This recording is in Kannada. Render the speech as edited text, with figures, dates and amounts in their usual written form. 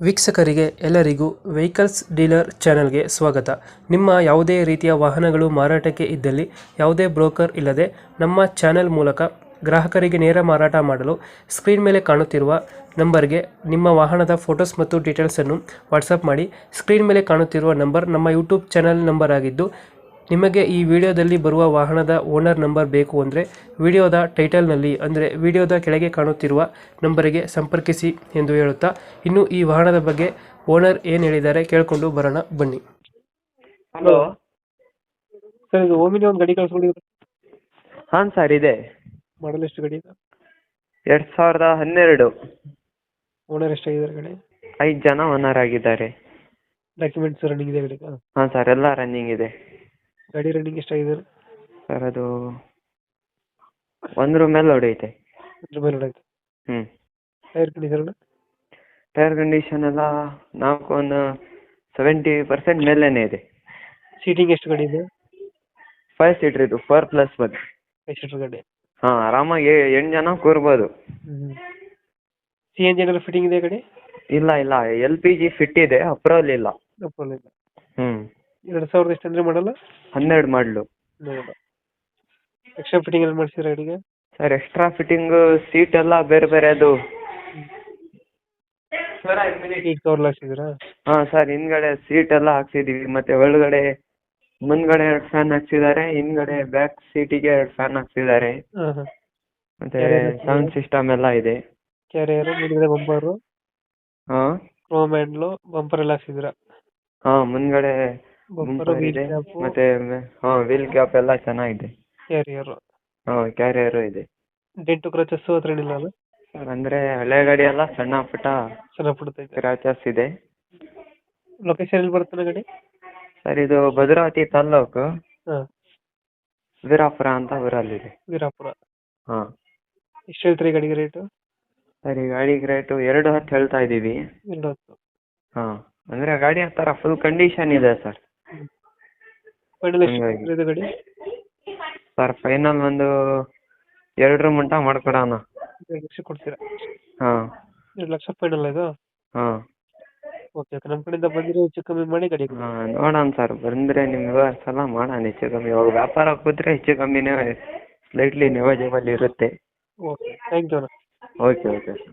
ವೀಕ್ಷಕರಿಗೆ ಎಲ್ಲರಿಗೂ ವೆಹಿಕಲ್ಸ್ ಡೀಲರ್ ಚಾನೆಲ್ಗೆ ಸ್ವಾಗತ. ನಿಮ್ಮ ಯಾವುದೇ ರೀತಿಯ ವಾಹನಗಳು ಮಾರಾಟಕ್ಕೆ ಇದ್ದಲ್ಲಿ ಯಾವುದೇ ಬ್ರೋಕರ್ ಇಲ್ಲದೆ ನಮ್ಮ ಚಾನೆಲ್ ಮೂಲಕ ಗ್ರಾಹಕರಿಗೆ ನೇರ ಮಾರಾಟ ಮಾಡಲು ಸ್ಕ್ರೀನ್ ಮೇಲೆ ಕಾಣುತ್ತಿರುವ ನಂಬರ್ಗೆ ನಿಮ್ಮ ವಾಹನದ ಫೋಟೋಸ್ ಮತ್ತು ಡೀಟೇಲ್ಸನ್ನು ವಾಟ್ಸಪ್ ಮಾಡಿ. ಸ್ಕ್ರೀನ್ ಮೇಲೆ ಕಾಣುತ್ತಿರುವ ನಂಬರ್ ನಮ್ಮ ಯೂಟ್ಯೂಬ್ ಚಾನೆಲ್ ನಂಬರ್ ಆಗಿದ್ದು, ನಿಮಗೆ ಈ ವಿಡಿಯೋದಲ್ಲಿ ಬರುವ ವಾಹನದ ಓನರ್ ನಂಬರ್ ಬೇಕು ಅಂದರೆ ವಿಡಿಯೋದ ಟೈಟಲ್ನಲ್ಲಿ ಅಂದರೆ ವಿಡಿಯೋದ ಕೆಳಗೆ ಕಾಣುತ್ತಿರುವ ನಂಬರಿಗೆ ಸಂಪರ್ಕಿಸಿ ಎಂದು ಹೇಳುತ್ತಾ, ಇನ್ನು ಈ ವಾಹನದ ಬಗ್ಗೆ ಓನರ್ ಏನು ಹೇಳಿದ್ದಾರೆ ಕೇಳಿಕೊಂಡು ಬರೋಣ ಬನ್ನಿ. ಹಲೋ. ಸರ್, ಇದು ಓಮಿನಿ ಒಂದು ಗಾಡಿ ಕಳಿಸ್ಕೊಂಡಿದ್ರು, ಹಾಂ ಸರ್, ಇದೆ. ಮಾಡಲ್ ಎಷ್ಟು ಗಾಡಿ ಇದೆ? 2012. ಓನರ್ ಎಷ್ಟಾಗಿದ್ದಾರೆ ಗಾಡಿ? 5 ಜನ ಓನರ್ ಆಗಿದ್ದಾರೆ. ಡಾಕ್ಯುಮೆಂಟ್ಸ್ ರನ್ನಿಂಗ್ ಇದೆ ಗಾಡಿಗೆ? ಹಾಂ ಸರ್, ಎಲ್ಲ ರನ್ನಿಂಗ್ ಇದೆ. ಗಾಡಿ ರನ್ನಿಂಗ್ ಎಷ್ಟಾಗಿದ್ದಾರೆ ಸರ್? ಅದು 1 ಮೇಲೆ ಹೊಡೆಯುತ್ತೆ. ಅದ್ರ ಮೇಲೆ ಹೊಡಾಯ್ತು. ಹ್ಞೂ. Tyre condition? ಟೈರ್ ಕಂಡೀಷನ್ ಎಲ್ಲ ಒಂದು 70% ಮೇಲೇ ಇದೆ. ಸೀಟಿಂಗ್ ಎಷ್ಟು ಗಾಡಿ ಇದೆ? 5 ಸೀಟ್ರ್ ಇದು, 4+1. 5 ಸೀಟರ್ ಗಾಡಿ. ಹಾಂ, ಆರಾಮಾಗಿ 8 ಜನ ಕೂರ್ಬೋದು. ಸಿ ಎನ್ ಜಿ ಏನಾದ್ರು ಫಿಟ್ಟಿಂಗ್ ಇದೆ ಗಾಡಿ? ಇಲ್ಲ, LPG ಫಿಟ್ ಇದೆ, ಅಪ್ರೂವಲ್ ಇಲ್ಲ. ಅಪ್ರೂವಲ್ ಇಲ್ಲ. ಹ್ಞೂ. 2000 ಎಷ್ಟು ಅಂದ್ರೆ ಮಾಡಲ್ಲ? 12 ಮಾಡಲು. ಎಕ್ಸ್ಟ್ರಾ ಫಿಟ್ಟಿಂಗ್ ಏನು ಮಾಡಿಸಿದ್ರೆ ಗಾಡಿಗೆ? ಸರ್, ಎಕ್ಸ್ಟ್ರಾ ಫಿಟ್ಟಿಂಗು ಸೀಟ್ ಎಲ್ಲ ಬೇರೆ ಬೇರೆ ಅದು. ಈಗ ಕವರ್ ಹಾಕ್ಸಿದ್ದೀರಾ? ಹಾಂ ಸರ್, ಹಿಂದ್ಗಡೆ ಸೀಟ್ ಎಲ್ಲ ಹಾಕ್ಸಿದೀವಿ, ಮತ್ತೆ ಒಳಗಡೆ ಮುಂದ್ಗಡೆ 2 ಫ್ಯಾನ್ ಹಾಕ್ಸಿದ್ದಾರೆ, ಹಿಂದ್ಗಡೆ ಬ್ಯಾಕ್ ಸೀಟಿಗೆ 2 ಫ್ಯಾನ್ ಹಾಕ್ಸಿದ್ದಾರೆ. ಮತ್ತೆ ಸೌಂಡ್ ಸಿಸ್ಟಮ್ ಎಲ್ಲ ಇದೆ. ಕ್ಯಾರಿಯರ್, ಮುಂದ್ಗಡೆ ಬಂಪರು, ಹಾಂ ಕ್ರೋಮ್ ಹ್ಯಾಂಡ್ಲು, ಬಂಪರ್ ಎಲ್ಲ ಹಾಕ್ಸಿದ್ದೀರಾ? ಹಾಂ, ಮುಂದ್ಗಡೆ ಬಂಪರ್, ಬೂಪರ್ ವೀಲ್ ಇದೆ, ಕ್ಯಾಪ್, ಮತ್ತೆ ವೀಲ್ ಕ್ಯಾಪ್ ಎಲ್ಲ ಚೆನ್ನಾಗಿದೆ. ಕ್ಯಾರಿಯರ್. ಕ್ಯಾರಿಯರು ಇದೆ. ಡೆಂಟು ಕ್ರಚಸ್ ಹತ್ರ ಏನಿಲ್ಲ ಅಲ್ಲ? ಸರ್, ಅಂದರೆ ಹಳೆ ಗಾಡಿ ಎಲ್ಲ ಸಣ್ಣ ಪುಟ್ಟ ಚೆನ್ನಾಗಿ ಬಿಡುತ್ತೈತೆ. ಸ್ಕ್ರಾಚಸ್ ಇದೆ. ಲೊಕೇಶನ್ ಎಲ್ಲಿ ಬರ್ತದೆ ಗಾಡಿ? ಸರ್, ಇದು ಭದ್ರಾವತಿ ತಾಲ್ಲೂಕು ಹಾಂ, ವೀರಾಪುರ ಅಂತ ಊರಲ್ಲಿದೆ. ವೀರಾಪುರ. ಹಾಂ. ಎಷ್ಟು ಹೇಳ್ತೀರಿ ಗಾಡಿಗೆ ರೇಟು? ಸರ್, ಈ ಗಾಡಿಗೆ ರೇಟು 2.10 ಹೇಳ್ತಾ ಇದ್ದೀವಿ. 210. ಹಾಂ, ಅಂದರೆ ಗಾಡಿ ಆ ಥರ ಫುಲ್ ಕಂಡೀಷನ್ ಇದೆ ಸರ್. ಫೈನಲ್ ಎಷ್ಟು ಹಂಗಾಗಿ ಇದು ಗಾಡಿ? ಸರ್, ಫೈನಲ್ ಒಂದು 2 ಮಟ್ಟ ಮಾಡ್ಕೊಡೋಣ. 2 ಲಕ್ಷ ಕೊಡ್ತೀರಾ? ಹಾಂ. 2 ಲಕ್ಷ ಫೈನಲ್ ಇದು? ಹಾಂ. ಓಕೆ, ನಮ್ಮ ಕಡೆಯಿಂದ ಬಂದರೆ ಹೆಚ್ಚು ಕಮ್ಮಿ ಮಾಡಿ ಗಾಡಿ ಕೊಡಿ. ಹಾಂ, ನೋಡೋಣ ಸರ್, ಬಂದರೆ ನಿಮ್ಗೆ ಸಲ ಮಾಡೋಣ ಹೆಚ್ಚು ಕಮ್ಮಿ. ಇವಾಗ ವ್ಯಾಪಾರ ಕೂತ್ರೆ ಹೆಚ್ಚು ಕಮ್ಮಿನೇ ಸ್ಲೈಟ್ಲಿ ನೆಗೋಜಿಯಬಲ್ ಇರುತ್ತೆ. ಓಕೆ, ಥ್ಯಾಂಕ್ ಯು ಅಣ್ಣ. Okay sir.